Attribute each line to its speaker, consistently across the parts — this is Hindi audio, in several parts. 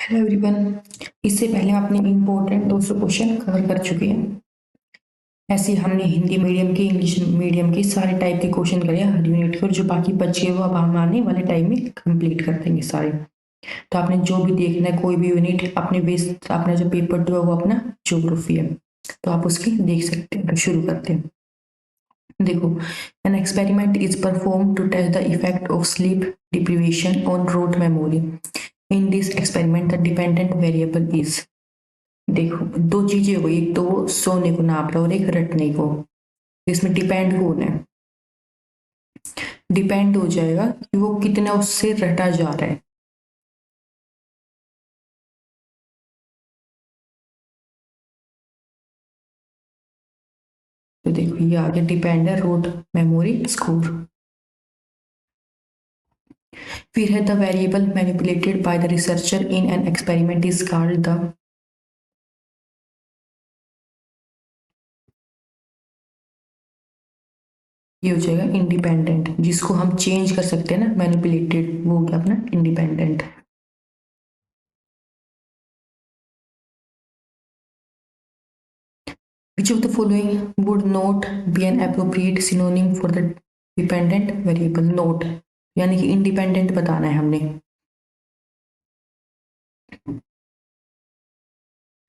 Speaker 1: Hello everyone. इससे पहले हम अपने इम्पोर्टेंट 200 क्वेश्चन कवर कर चुके हैं। ऐसे ही हमने हिंदी मीडियम के इंग्लिश मीडियम के सारे टाइप के क्वेश्चन करे हर यूनिट के, और जो बाकी बचे वो अब हम आने वाले टाइम में कंप्लीट कर देंगे सारे। तो आपने जो भी देखना है कोई भी यूनिट अपने बेस अपना जो पेपर 2 है वो अपना ज्योग्राफी है, तो आप उसकी देख सकते हैं। तो शुरू करते हैं। देखो, an experiment is perform to test the effect of sleep deprivation on rote memory. In this experiment the dependent variable is. देखो, दो चीजें हो गई, एक तो वो सोने को नाप रहा है और एक रटने को। इसमें डिपेंड कौन है? डिपेंड हो जाएगा कि वो कितना उससे रटा जा रहा है। तो देखो, ये आगे डिपेंड है रोट मेमोरी स्कोर। फिर है the variable manipulated by the researcher in an experiment is called the. ये हो जाएगा इंडिपेंडेंट, जिसको हम चेंज कर सकते हैं ना, मैनिपुलेटेड वो हो गया अपना independent. Which of the following would not be an appropriate synonym for the dependent variable? Not यानी कि इंडिपेंडेंट बताना है हमने।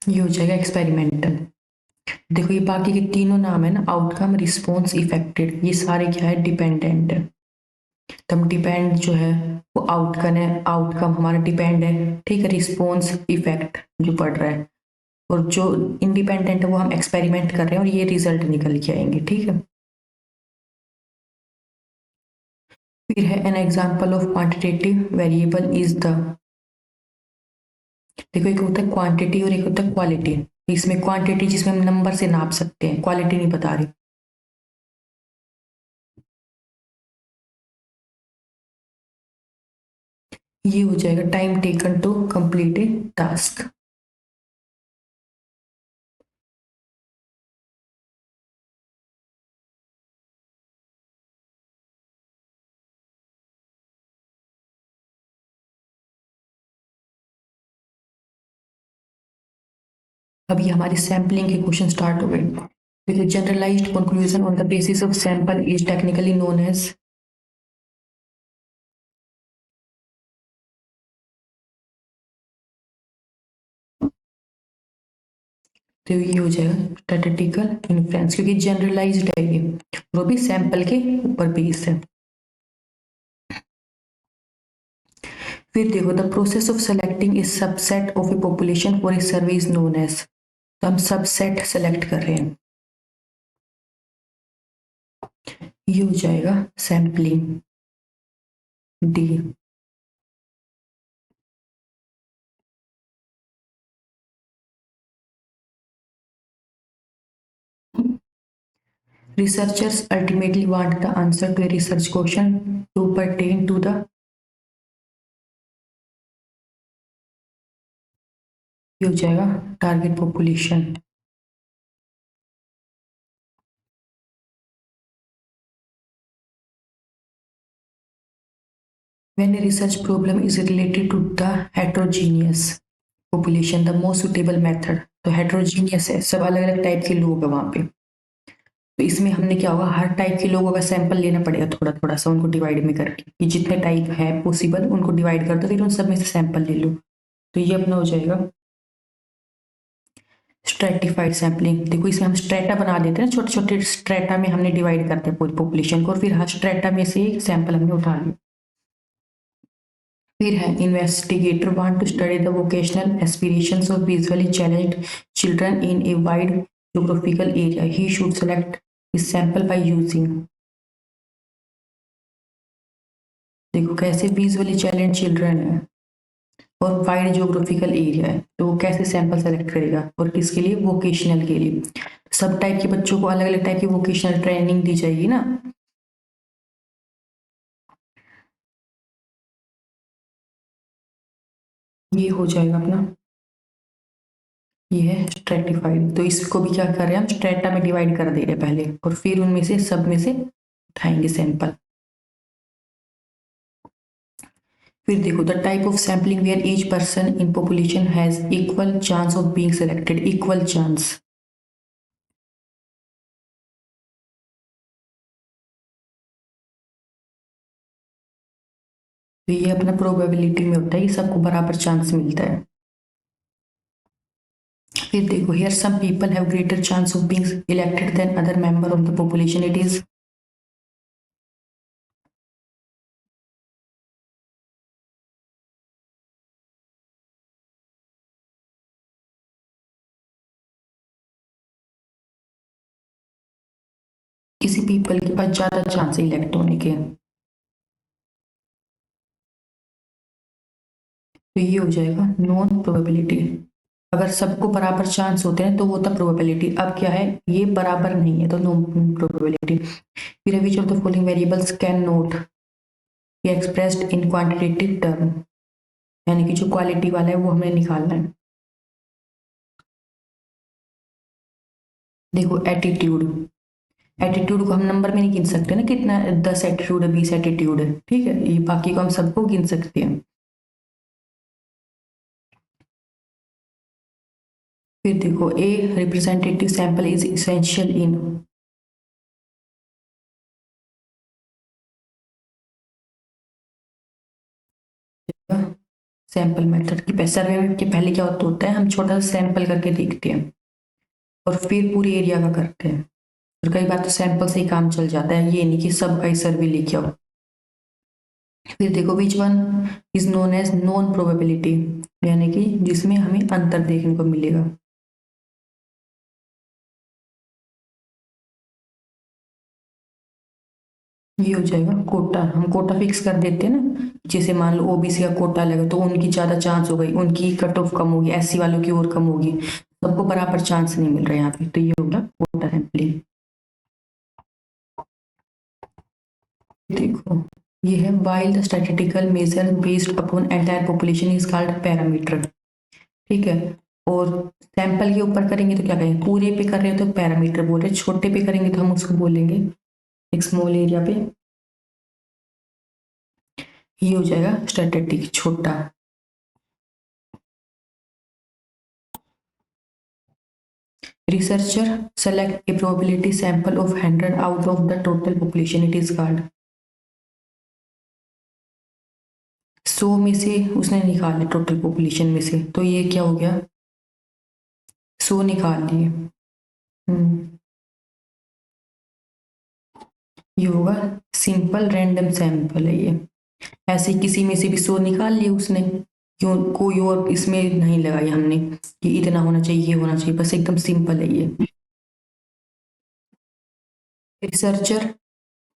Speaker 1: ये हो जाएगा एक्सपेरिमेंटल। देखो, ये बाकी के तीनों नाम है ना, आउटकम, रिस्पॉन्स, इफेक्टेड, ये सारे क्या है? डिपेंडेंट है। तब डिपेंड जो है वो आउटकम है, आउटकम हमारा डिपेंड है, ठीक है। रिस्पॉन्स इफेक्ट जो पढ़ रहा है, और जो इंडिपेंडेंट है वो हम एक्सपेरिमेंट कर रहे हैं और ये रिजल्ट निकल के आएंगे, ठीक है। फिर है an example of quantitative variable is the. देखो, एक होता है क्वांटिटी और एक होता है क्वालिटी। इसमें क्वांटिटी जिसमें हम नंबर से नाप सकते हैं, क्वालिटी नहीं बता रही। ये हो जाएगा time taken to complete a task. अभी हमारे सैम्पलिंग के क्वेश्चन स्टार्ट हो गए। देखिए, generalised conclusion on the basis of sample is technically known as. तो ये हो जाएगा स्टैटिस्टिकल इन्फ्लुएंस, क्योंकि जनरलाइज्ड है ये, वो भी सैंपल के ऊपर बेस्ड है। फिर देखो, the process of selecting is subset of a population for a survey is known as. तो हम सबसेट सेलेक्ट कर रहे हैं, ये हो जाएगा sampling, D. Researchers ultimately want the answer to a research question to pertain to the। ये हो जाएगा target population. When a research problem is related to the heterogeneous population, the most suitable method। तो heterogeneous है, सब अलग अलग टाइप के लोग हैं वहां पे। तो इसमें हमने क्या होगा, हर टाइप के लोगों का सैंपल लेना पड़ेगा, थोड़ा थोड़ा सा उनको डिवाइड में करके, कि जितने टाइप है पॉसिबल उनको डिवाइड कर दो, फिर उन सब में से सैंपल ले लो। तो ये अपना हो जाएगा स्ट्रेटिफाइड सैम्पलिंग। देखो, इसमें हम स्ट्रेटा बना देते हैं, छोटे छोटे स्ट्रेटा में हमने डिवाइड करते हैं पूरी पॉपुलेशन को, और फिर हर स्ट्रेटा में से एक सैंपल हमने उठा लिया। फिर है investigator want to study the vocational aspirations of visually challenged children in a wide geographical area. He should select is sample by using. देखो, कैसे विजुअली चैलेंज चिल्ड्रन है और वाइड ज्योग्राफिकल एरिया है, तो वो कैसे सैंपल सेलेक्ट करेगा, और किसके लिए? वोकेशनल के लिए। सब टाइप के बच्चों को अलग अलग टाइप की वोकेशनल ट्रेनिंग दी जाएगी ना। ये हो जाएगा अपना, ये है स्ट्रेटिफाइड। तो इसको भी क्या कर रहे हैं हम, स्ट्रेटा में डिवाइड कर दे रहे हैं पहले, और फिर उनमें से सब में से उठाएंगे सैंपल। फिर देखो the type of sampling where each person in population has equal chance of being selected, equal chance. तो ये अपना प्रोबेबिलिटी में होता है कि सबको बराबर चांस मिलता है। फिर देखो here some people have greater chance of being elected then other member of the population, it is. किसी पीपल के पास ज्यादा चांस है इलेक्ट होने के, तो ये हो जाएगा नॉन प्रोबेबिलिटी। अगर सबको बराबर चांस होते हैं तो वो होता प्रोबेबिलिटी। अब क्या है, ये बराबर नहीं है तो नॉन प्रोबेबिलिटी। फिर which of the following variables can not be expressed in quantitative term, यानी कि जो क्वालिटी वाला है वो हमें निकालना है। देखो एटीट्यूड, एटीट्यूड को हम नंबर में नहीं गिन सकते ना, कितना 10 एटीट्यूड है 20 एटीट्यूड है, ठीक है, ये बाकी को हम सबको गिन सकते हैं। फिर देखो a representative sample is essential in, sample method की सर्वे के पहले क्या होता है, हम छोटा सा सैंपल करके देखते हैं और फिर पूरे एरिया का करते हैं। और कई बार तो सैंपल से ही काम चल जाता है, ये नहीं कि सबका ही सर्वे लेके आओ। फिर देखो which one is known as non probability, यानी कि जिसमें हमें अंतर देखने को मिलेगा। ये हो जाएगा कोटा, हम कोटा फिक्स कर देते हैं ना, जैसे मान लो ओबीसी का कोटा लगा तो उनकी ज्यादा चांस हो गई, उनकी कट ऑफ कम होगी, एससी वालों की और कम होगी, सबको बराबर चांस नहीं मिल रहा है यहाँ पे, तो ये होगा कोटा सैंपलिंग। देखो ये है while the statistical measure based upon entire population is called parameter, ठीक है। और सैंपल के ऊपर करेंगे तो क्या करेंगे, पूरे पे कर रहे हो तो पैरामीटर बोल रहे हैं, छोटे पे करेंगे तो हम उसको बोलेंगे एक स्मॉल एरिया पे, ये हो जाएगा स्टैटिस्टिक छोटा। Researcher select a probability sample of 100 out of the total population, it is called। 100 में से उसने निकाले टोटल पॉपुलेशन में से, तो ये क्या हो गया, 100 निकाल लिए। ये होगा सिंपल रैंडम सैंपल है ये, ऐसे किसी में से भी 100 निकाल लिए उसने, क्यों कोई और इसमें नहीं लगाई हमने कि इतना होना चाहिए ये होना चाहिए, बस एकदम सिंपल है ये। Researcher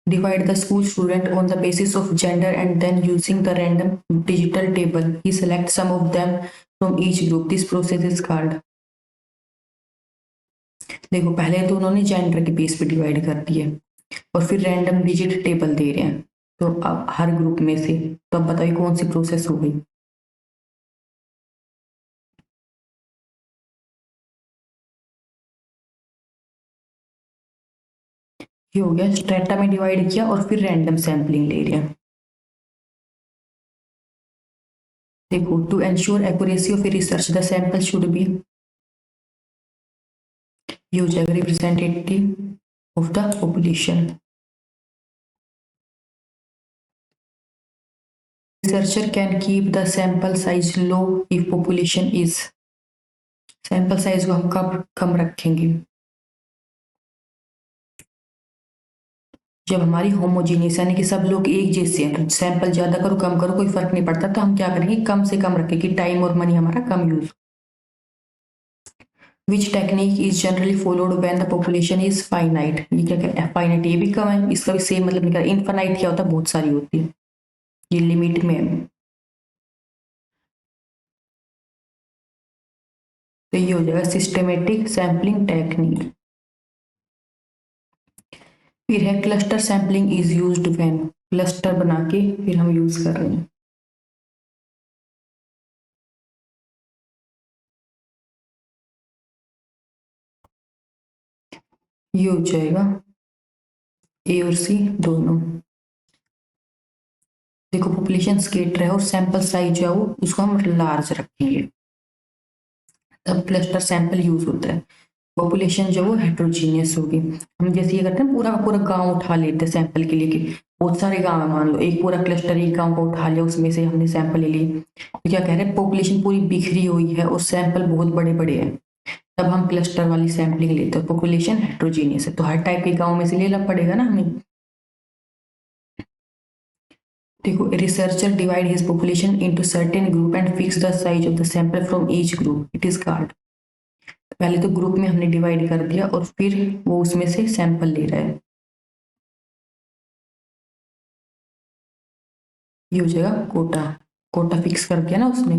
Speaker 1: divide the school student on the basis of gender and then using the random digital table he selects some of them from each group, this process is called। देखो पहले तो उन्होंने जेंडर के बेस पे डिवाइड कर दिए और फिर रैंडम डिजिट टेबल दे रहे हैं, तो अब हर ग्रुप में से, तो अब बताइए कौन सी प्रोसेस हो गई। ये हो गया स्ट्रेटा में डिवाइड किया और फिर रैंडम सैंपलिंग ले रहे हैं। देखो to ensure accuracy of research the sample should be, ये हो जाएगा representative of the population. Researcher can keep the sample size low if population is, sample size को हम कब कम रखेंगे, जब हमारी होमोजीनियस यानी कि सब लोग एक जैसे हैं, तो सैंपल ज्यादा करो कम करो कोई फर्क नहीं पड़ता, तो हम क्या करेंगे कम से कम रखेंगे, टाइम और मनी हमारा कम use. Which technique is generally followed when the population is finite, ये क्या कहते हैं फाइनाइट, ये भी कम है, इसका भी सेम मतलब निकला। इनफाइनाइट क्या होता है, बहुत सारी होती है, ये लिमिट में है, तो ये हो जाएगा सिस्टमेटिक सैम्पलिंग टेक्निक। फिर है cluster sampling is used when, cluster बना के फिर हम यूज कर रहे हैं। ये हो जाएगा ए और सी दोनों। देखो पॉपुलेशन स्केटर है और सैंपल साइज जो है वो उसको हम लार्ज रखेंगे, तब क्लस्टर सैंपल यूज होता है। पॉपुलेशन जो वो हेट्रोजीनियस होगी। हम जैसे ये करते हैं पूरा का पूरा गांव उठा लेते हैं सैंपल के लिए कि बहुत सारे गांव है, मान लो एक पूरा क्लस्टर एक गांव का उठा लिया, उसमें से हमने सैंपल ले लिए, तो क्या कह रहे हैं पॉपुलेशन पूरी बिखरी हुई है और सैंपल बहुत बड़े बड़े हैं, तब हम क्लस्टर वाली सैंपलिंग लेते हैं। पॉपुलेशन हेट्रोजीनियस है तो हर टाइप के गाँव में से लेना पड़ेगा ना हमें। देखो researcher divide his population into certain group and fix the size of the sample from each group, it is called. पहले तो ग्रुप में हमने डिवाइड कर दिया और फिर वो उसमें से सैंपल ले रहा है, ये हो जाएगा कोटा। कोटा फिक्स कर दिया ना उसने।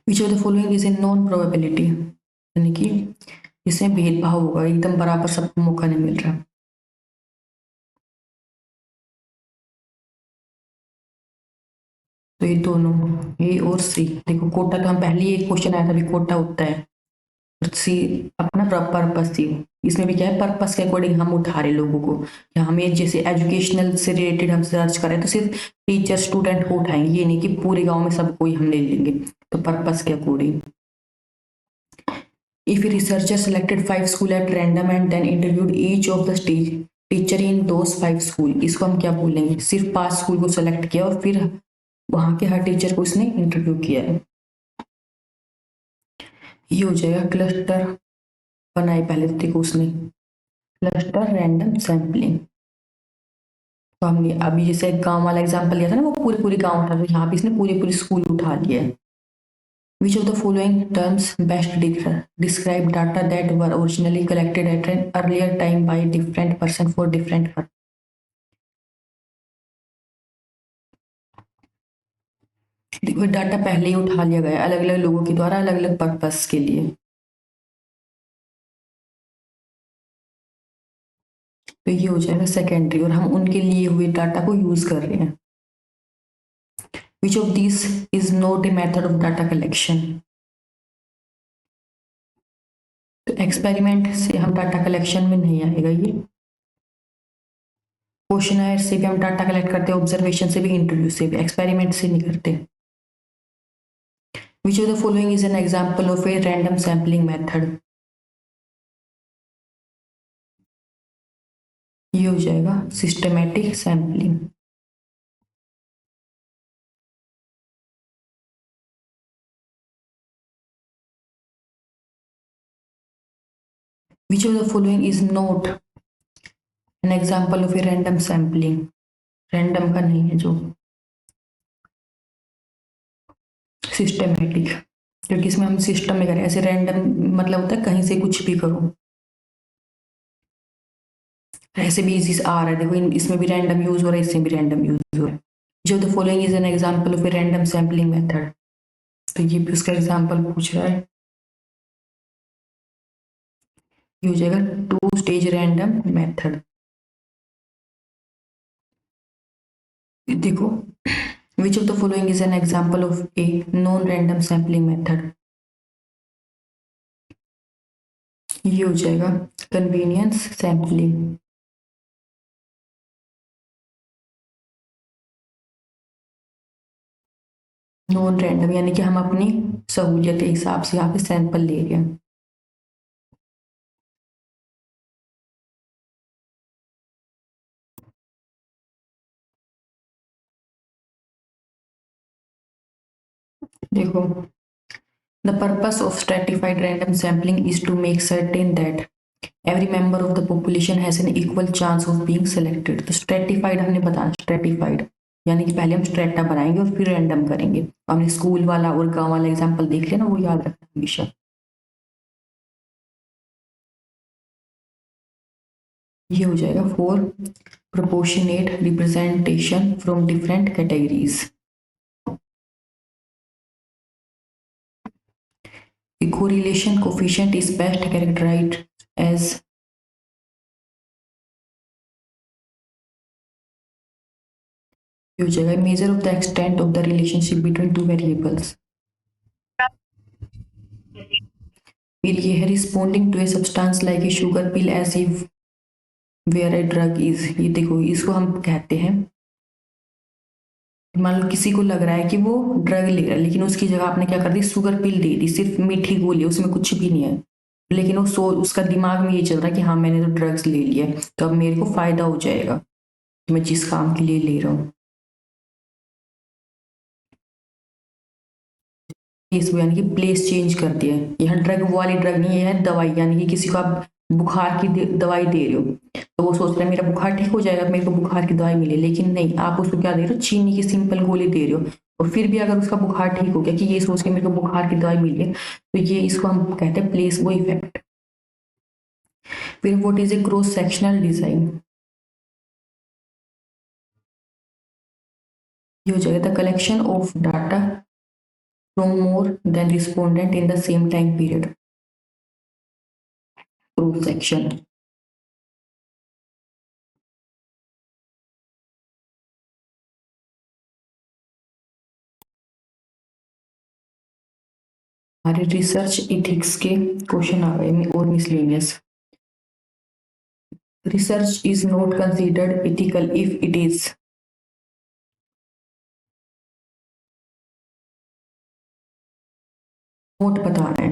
Speaker 1: विच of the following is a non probability, यानी कि इसमें भेदभाव होगा, एकदम बराबर सबको मौका नहीं मिल रहा। तो ये दोनों ए और सी, देखो कोटा तो हम पहले ही एक क्वेश्चन आया था भी कोटा होता है, और सी अपना पर्पस थी। इसमें भी क्या है पर्पस के अकॉर्डिंग हम उठा रहे लोगों को, या हमें जैसे एजुकेशनल से रिलेटेड हम सर्च करें तो सिर्फ टीचर स्टूडेंट को उठाएंगे, ये नहीं कि पूरे गांव में सबको ही हम ले लेंगे, तो पर्पस के according. If a researcher selected 5 schools at random and then interviewed each of the teacher in those 5 schools, इसको हम क्या बोलेंगे, सिर्फ 5 स्कूल को सेलेक्ट किया और फिर वहां के हर टीचर को उसने इंटरव्यू किया है, ये हो जाएगा क्लस्टर बनाए पहले तो देखो उसने क्लस्टर रैंडम सैम्पलिंग। तो हमने अभी जैसे गांव वाला एग्जांपल लिया था ना, वो पूरे पूरे गांव उठा, तो यहाँ पे इसने पूरे पूरे स्कूल उठा लिया है। Which of the following terms best describe data that were originally collected at an earlier time by different person for different purpose? देखो डाटा पहले ही उठा लिया गया अलग अलग लोगों के द्वारा अलग अलग पर्पस के लिए, तो ये हो जाएगा सेकेंडरी, और हम उनके लिए हुए डाटा को यूज कर रहे हैं। Which of these is not a method of data collection? तो एक्सपेरिमेंट से हम डाटा कलेक्शन में नहीं आएगा ये, क्वेश्चनर से भी हम डाटा कलेक्ट करते हैं, ऑब्जर्वेशन से भी, इंटरव्यू से भी, एक्सपेरिमेंट से नहीं करते। Which of the following is an example of a random sampling method? ये हो जाएगा systematic sampling. Which of the following is not an example of a random sampling? Random का नहीं है जो, सिस्टमैटिक, क्योंकि इसमें हम सिस्टम में करें, ऐसे रैंडम मतलब होता है कहीं से कुछ भी करो, ऐसे भी इजी आ रहा है देखो, इसमें भी रैंडम यूज हो रहा है, इसमें भी रैंडम यूज हो रहा है। जो the following is an example of a random sampling method, तो ये भी उसका एग्जांपल पूछ रहा है, ये हो जाएगा 2 स्टेज रैंडम मेथड। देखो which of the following is an example of a non random sampling method, ये हो जाएगा कन्वीनियंस सैम्पलिंग। नॉन रैंडम यानी कि हम अपनी सहूलियत के हिसाब से यहाँ पे सैंपल ले रहे हैं। देखो the purpose of stratified random sampling is to make certain that every member of the population has an equal chance of being selected। तो stratified हमने बताया, stratified यानी कि पहले हम स्ट्रेटा बनाएंगे और फिर रैंडम करेंगे। हमने स्कूल वाला और गांव वाला एग्जांपल देख लिया ना, वो याद रखना हमेशा। ये हो जाएगा for proportionate representation from different categories. The correlation coefficient is best characterized as measure of the extent of the relationship between two variables। फिर ये है responding to a substance like a sugar pill as if were a drug is. ये देखो इसको हम कहते हैं मान लो किसी को लग रहा है कि वो ड्रग ले रहा है, लेकिन उसकी जगह आपने क्या कर दी, शुगर पिल दे दी, सिर्फ मीठी गोली, उसमें कुछ भी नहीं है, लेकिन उसका दिमाग में ये चल रहा है कि हाँ मैंने तो ड्रग्स ले लिया है, तो अब मेरे को फायदा हो जाएगा मैं जिस काम के लिए ले रहा हूँ। इसको यानी कि प्लेस चेंज कर दिया है, यहाँ ड्रग वाली ड्रग नहीं है, यहाँ दवाई, यानी कि किसी को आप बुखार की दवाई दे रहे हो, तो वो सोच रहा है मेरा बुखार ठीक हो जाएगा, मेरे को बुखार की दवाई मिले, लेकिन नहीं, आप उसको क्या दे रहे हो, चीनी की सिंपल गोली दे रहे हो, और फिर भी अगर उसका बुखार ठीक हो गया कि ये सोच के मेरे को बुखार की दवाई मिली है, तो ये इसको हम कहते हैं प्लेसबो इफेक्ट। फिर what is a cross sectional design, ये हो जाएगा the collection of data from more than respondent in the same time period, cross section. हमारे रिसर्च इथिक्स के क्वेश्चन आ गए और miscellaneous. Research is not considered ethical if it is, note बताना है,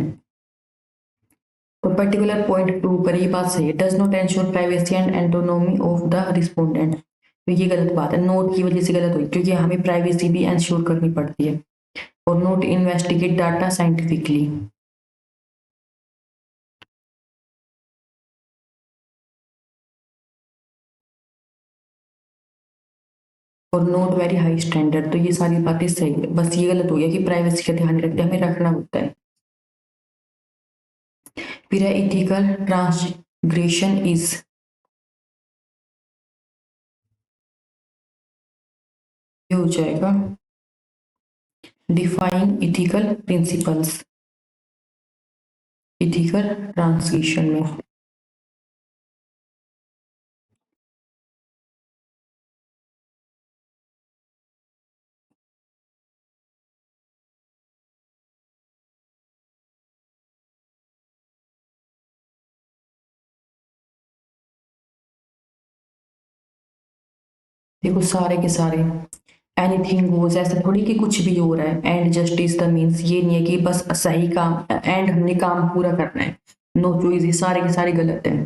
Speaker 1: तो पर्टिकुलर पॉइंट प्रूव करे, ये बात सही है, does not ensure privacy and autonomy of the respondent, तो ये गलत बात है, नोट की वजह से गलत हुई, क्योंकि हमें प्राइवेसी भी एंश्योर करनी पड़ती है, और नोट इन्वेस्टिगेट डाटा साइंटिफिकली, और नोट वेरी हाई स्टैंडर्ड, तो ये सारी बातें सही है, बस ये गलत हो गया कि प्राइवेसी का ध्यान रखते हमें रखना होता है। फिर है इथिकल ट्रांसग्रेशन इज, ये हो जाएगा define ethical principles, ethical transgression में। देखो सारे के सारे एनीथिंग गोज, ऐसा थोड़ी कि कुछ भी हो रहा है, एंड जस्टिस द मीन्स, ये नहीं है कि बस सही काम, एंड हमने काम पूरा करना है, नो चॉइस, ये सारे के सारे गलत है।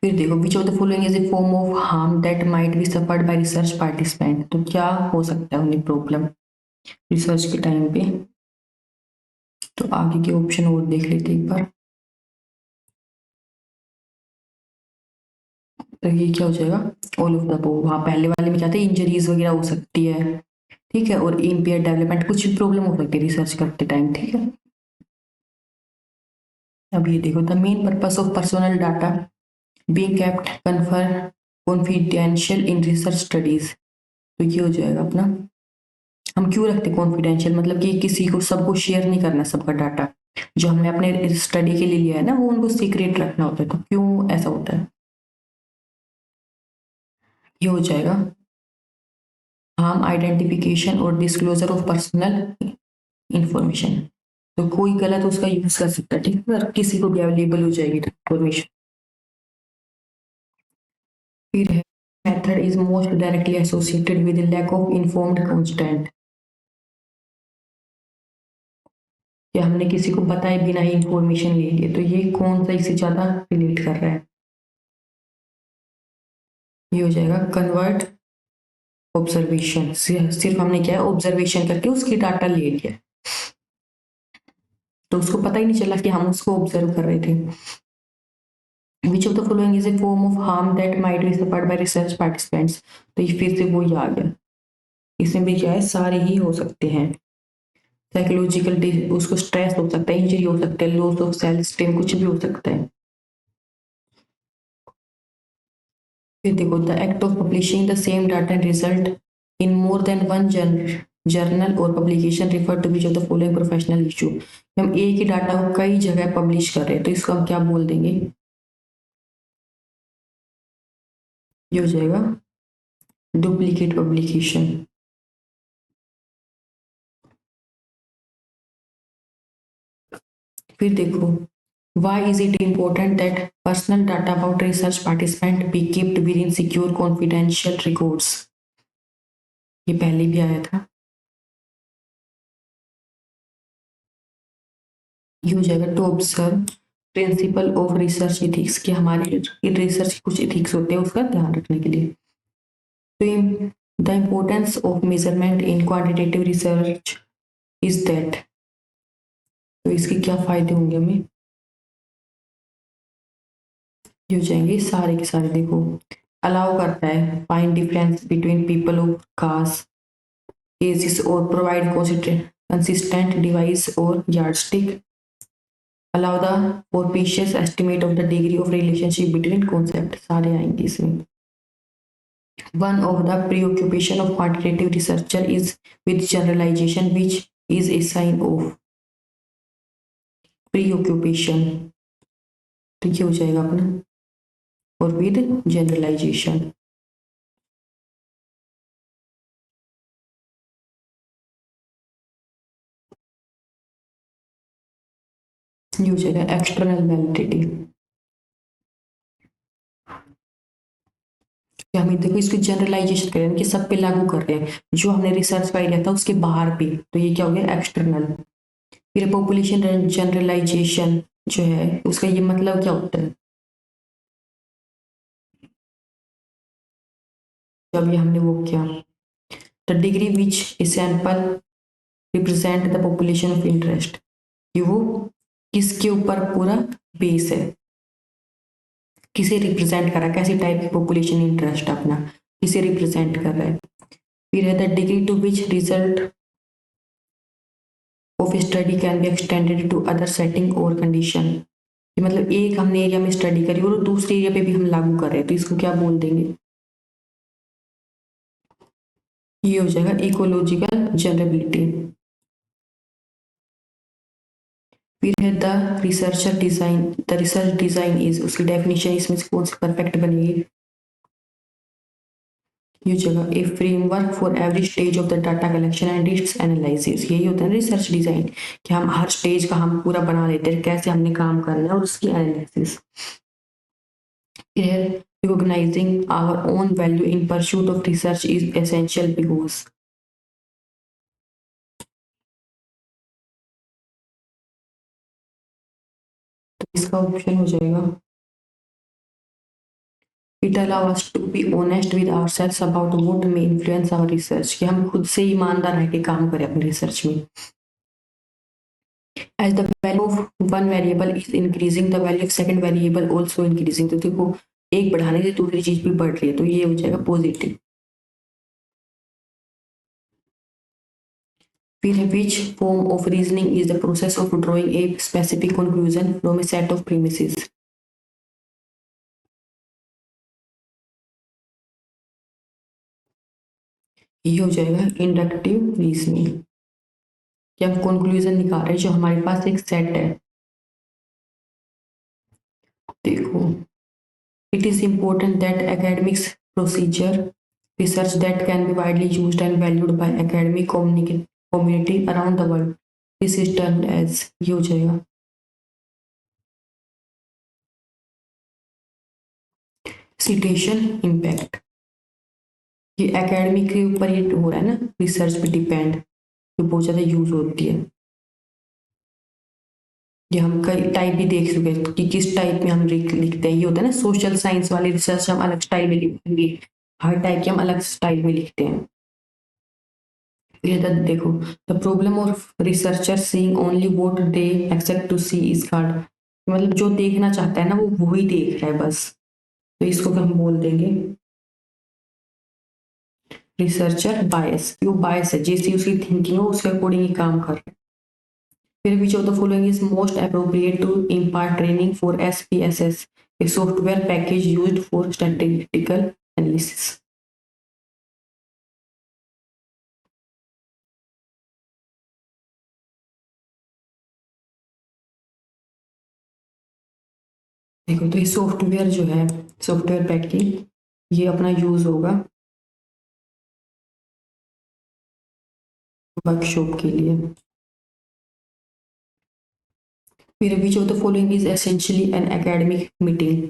Speaker 1: फिर देखो which of the following is a form of harm that might be suffered bye research participant, तो क्या हो सकता है उन्हें प्रॉब्लम रिसर्च के टाइम पे, तो आगे के ऑप्शन और देख लेते एक बार, तो ये क्या हो जाएगा, ऑल ऑफ द अबव, वहाँ पहले वाले में क्या था, इंजरीज वगैरह हो सकती है, ठीक है, और इम्पेयर डेवलपमेंट, कुछ भी प्रॉब्लम हो सकती है रिसर्च करते टाइम, ठीक है। अब ये देखो the main purpose of personal data being kept confer confidential in research studies, तो ये हो जाएगा अपना, हम क्यों रखते कॉन्फिडेंशियल, मतलब कि किसी को सबको शेयर नहीं करना सबका डाटा, जो हमने अपने स्टडी के लिए लिया है ना वो उनको सीक्रेट रखना होता है, तो क्यों ऐसा होता है, ये हो जाएगा हार्म आइडेंटिफिकेशन और डिस्क्लोजर ऑफ पर्सनल इंफॉर्मेशन, तो कोई गलत उसका यूज कर सकता है, ठीक है, अगर किसी को भी अवेलेबल हो जाएगी इंफॉर्मेशन। फिर है method is most directly associated with lack of informed consent, कि हमने किसी को बताए बिना ही इंफॉर्मेशन ले लिए, तो ये कौन सा इससे ज्यादा रिलेट कर रहा है, ये हो जाएगा कन्वर्ट ऑब्जर्वेशन, सिर्फ हमने क्या है ऑब्जर्वेशन करके उसकी डाटा ले लिया, तो उसको पता ही नहीं चला कि हम उसको ऑब्जर्व कर रहे थे। विच of the following is a form of harm that might be suffered bye research participants, तो ये फिर से वो ही आ गया, इसमें भी क्या है सारे ही हो सकते हैं, साइकोलॉजिकल, उसको स्ट्रेस हो सकता है, इंजरी हो सकता है, लॉस ऑफ सेल्फ स्टीम, कुछ भी हो सकता है। फिर देखो the act of publishing the same data and result in more than one journal और publication refer to which of the following professional issue, हम एक ही डाटा को कई जगह पब्लिश कर रहे हैं, तो इसको हम क्या बोल देंगे, ये हो जाएगा डुप्लीकेट पब्लिकेशन। फिर देखो why is it important that personal data about research participant be kept within secure confidential records, ये पहले भी आया था। ये हो जाएगा to observe principle of research ethics, कि हमारे रिसर्च के कुछ इथिक्स होते हैं, उसका ध्यान रखने के लिए। तो the importance of measurement in quantitative research is that, तो इसके क्या फायदे होंगे हमें, ये हो जाएंगे सारे के सारे। देखो, अलाउ करता है find difference between people of caste ages और प्रोवाइड कंसिस्टेंट डिवाइस और yardstick, allow the propitious estimate of the degree of relationship between concept, सारे आएंगे इसमें। One of the preoccupation of quantitative researcher is with generalization, which is a sign of preoccupation, तो ये हो जाएगा अपना, और with generalization, ये हो जाएगा एक्सटर्नल वैलिडिटी। हम देखो इसको जनरलाइजेशन करें कि सब पे लागू कर रहे हैं, जो हमने रिसर्च का आइडिया था उसके बाहर पे, तो ये क्या हो गया एक्सटर्नल। फिर पॉपुलेशन जनरलाइजेशन जो है उसका ये मतलब क्या होता है, जब ये हमने वो किया, the degree which a sample represent the population of interest, कि वो किसके ऊपर पूरा बेस है, किसे रिप्रेजेंट कर रहा है, कैसी टाइप की पॉपुलेशन इंटरेस्ट अपना किसे रिप्रेजेंट कर रहा है। फिर है the degree to which result of study can be extended to other setting और कंडीशन, मतलब एक हमने एरिया में स्टडी करी और दूसरे एरिया पे भी हम लागू कर रहे हैं, तो इसको क्या बोल देंगे, ये हो जाएगा इकोलॉजिकल जनरेबिलिटी। फिर है the researcher design, the research design is, उसकी डेफिनेशन इसमें से कौन सी परफेक्ट बनेगी, ये जगह a framework for every stage of the data collection and its analysis, यही होता है रिसर्च डिजाइन, कि हम हर स्टेज का हम पूरा बना लेते हैं कैसे हमने काम करना है और उसकी एनालिसिस। फिर recognising our own value in pursuit of research is essential because, तो इसका ऑप्शन हो जाएगा it allow us to be honest with ourselves about what may influence our research, कि हम खुद से ईमानदार रह के काम करें अपनी रिसर्च में। As the value of one variable is increasing, the value of second variable also increasing, तो देखो एक बढ़ाने से दूसरी चीज भी बढ़ रही है, तो ये हो जाएगा पॉजिटिव। फिर which form of reasoning is the process of drawing a specific conclusion from a set of premises, ये हो जाएगा इंडक्टिव रीजनिंग, कि हम कंक्लूजन निकाल रहे हैं जो हमारे पास एक सेट है। देखो, it is important that academics procedure research that can be widely used and valued by academic community around the world, this is termed as, ये हो जाएगा सिटेशन इम्पैक्ट, ये एकेडमिक के ऊपर ये हो रहा है ना, रिसर्च पे डिपेंड, जो बहुत ज़्यादा यूज होती है। ये हम कई टाइप भी देख चुके हैं कि किस टाइप में हम लिखते हैं, ये होता है ना सोशल साइंस वाले रिसर्च हम अलग स्टाइल में लिखेंगे, हर टाइप के हम अलग स्टाइल में लिखते हैं। ये देखो, the problem of researcher seeing only what they except to see is called, मतलब जो देखना चाहता है ना वो वही देख रहा है बस, तो इसको हम बोल देंगे रिसर्चर बायस, वो बायस है, जैसी उसकी थिंकिंग हो उसके अकॉर्डिंग ही काम कर रहे हैं। फिर which of the following is most appropriate to impart training for SPSS, a software package used for statistical analysis, देखो तो ये सॉफ्टवेयर जो है, सॉफ्टवेयर पैकेज ये अपना यूज होगा वर्कशॉप के लिए। फिर which of the following is essentially an academic meeting,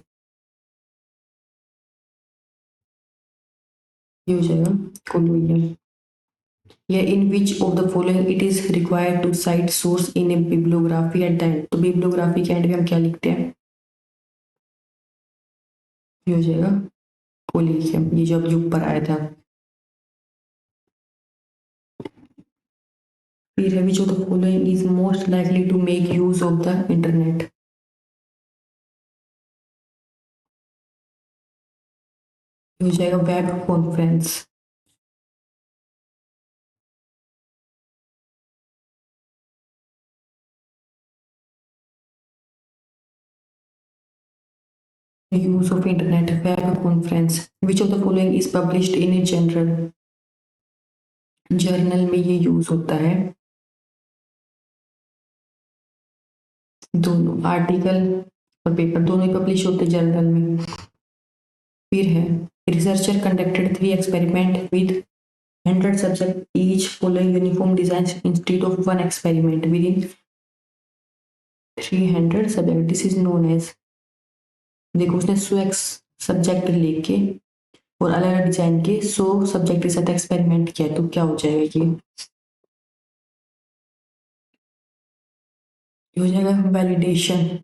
Speaker 1: ये हो जाएगा कॉलोनियम। या in which of the following it is required to cite source in a bibliography at the end. तो बिब्लियोग्राफी के एंड में हम क्या लिखते हैं, ये हो जाएगा वो लिखिए, ये जो अभी ऊपर आया था। फिर है which of the following is most likely to make use of the internet. हो जाएगा web conference. Use of internet web conference. Which of the following is published in a general. Journal में ये यूज होता है, दोनों आर्टिकल और पेपर दोनों ही पब्लिश होते हैं जर्नल में। फिर है researcher conducted 3 experiment with 100 subject each following uniform designs instead of one experiment within 300 subject। This is known as, देखो उसने 100 सब्जेक्ट लेके और अलग अलग डिजाइन के 100 सब्जेक्ट के साथ एक्सपेरिमेंट किया, तो क्या हो जाएगा ये हो जाएगा वैलिडेशन।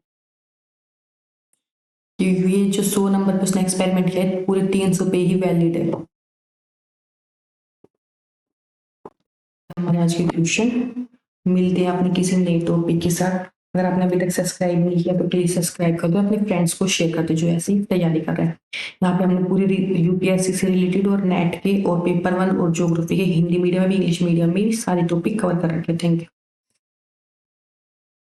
Speaker 1: ये जो 100 नंबर पे उसने एक्सपेरिमेंट किया है पूरे 300 पे ही वैलिड है। हमारे आज के क्वेश्चन, मिलते हैं अपने किसी नए टॉपिक के साथ। अगर आपने अभी तक सब्सक्राइब नहीं किया तो प्लीज सब्सक्राइब कर दो, अपने फ्रेंड्स को शेयर कर दो जो ऐसी तैयारी कर रहे हैं। यहाँ पे हमने पूरी यूपीएससी से रिलेटेड और नेट के और पेपर 1 और ज्योग्राफी के हिंदी मीडियम में भी इंग्लिश मीडियम में भी सारे टॉपिक कवर कर रखे। Thank you.